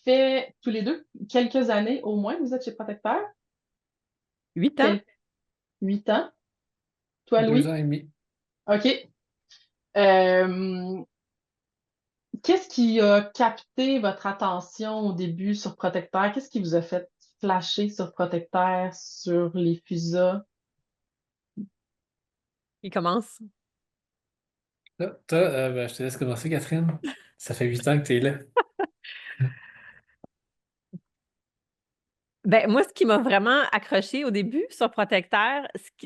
fait tous les deux quelques années au moins que vous êtes chez Protecteur. 8 ans. Quel... 8 ans. Toi, Deux ans Louis? et demi. OK. Euh, Qu'est-ce qui a capté votre attention au début sur Protecteur? Qu'est-ce qui vous a fait flasher sur Protecteur, sur les fusas? Il commence. Ben, je te laisse commencer, Catherine. Ça fait 8 ans que tu es là. Ben, moi, ce qui m'a vraiment accroché au début sur Protecteur,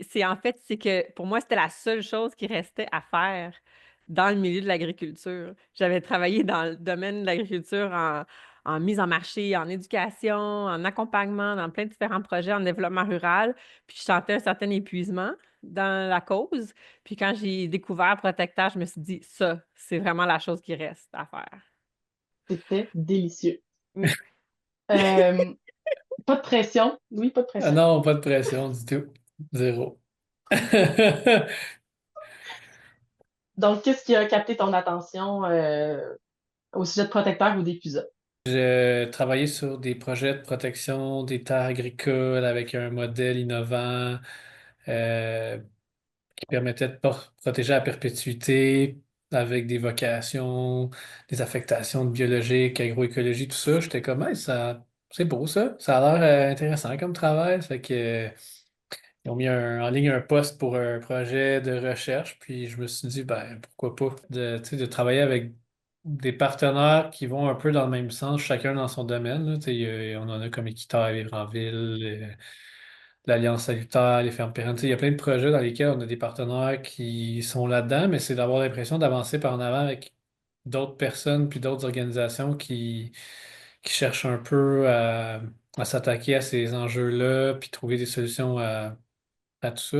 c'est en fait, c'est que pour moi, c'était la seule chose qui restait à faire dans le milieu de l'agriculture. J'avais travaillé dans le domaine de l'agriculture en mise en marché, en éducation, en accompagnement, dans plein de différents projets en développement rural. Puis je sentais un certain épuisement dans la cause. Puis quand j'ai découvert Protecteur, je me suis dit, ça, c'est vraiment la chose qui reste à faire. C'était délicieux. Mm. Euh, Pas de pression. Oui, pas de Ah pression. non, pas de pression du tout. Zéro. Donc, qu'est-ce qui a capté ton attention au sujet de Protecteur ou des fusas? J'ai travaillé sur des projets de protection des terres agricoles avec un modèle innovant euh, qui permettait de protéger à perpétuité avec des vocations, des affectations de biologique, agroécologie, tout ça. J'étais comme, hey, ça, c'est beau ça. Ça a l'air intéressant comme travail. Ça fait que, ils ont mis en ligne un poste pour un projet de recherche, puis je me suis dit, ben, pourquoi pas, tu sais, de travailler avec des partenaires qui vont un peu dans le même sens, chacun dans son domaine. Là. Tu sais, on en a comme Équiterre, Vivre en ville, l'Alliance Salutaire, les fermes pérennes. Tu sais, il y a plein de projets dans lesquels on a des partenaires qui sont là-dedans, mais c'est d'avoir l'impression d'avancer par en avant avec d'autres personnes puis d'autres organisations qui cherchent un peu à s'attaquer à ces enjeux-là, puis trouver des solutions à tout ça.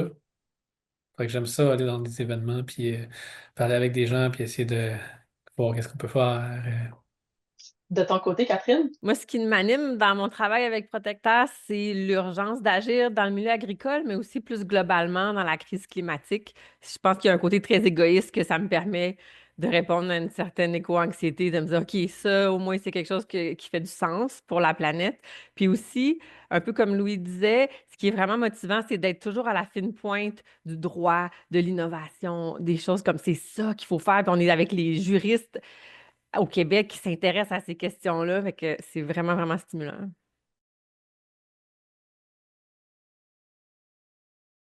Fait que j'aime ça, aller dans des événements, puis parler avec des gens, puis essayer de voir qu'est-ce qu'on peut faire. De ton côté, Catherine? Moi, ce qui m'anime dans mon travail avec Protecteur, c'est l'urgence d'agir dans le milieu agricole, mais aussi plus globalement dans la crise climatique. Je pense qu'il y a un côté très égoïste que ça me permet de répondre à une certaine éco-anxiété, de me dire, OK, ça, au moins, c'est quelque chose qui fait du sens pour la planète. Puis aussi, un peu comme Louis disait, ce qui est vraiment motivant, c'est d'être toujours à la fine pointe du droit, de l'innovation, des choses comme c'est ça qu'il faut faire. Puis on est avec les juristes au Québec qui s'intéressent à ces questions-là. Fait que c'est vraiment, vraiment stimulant.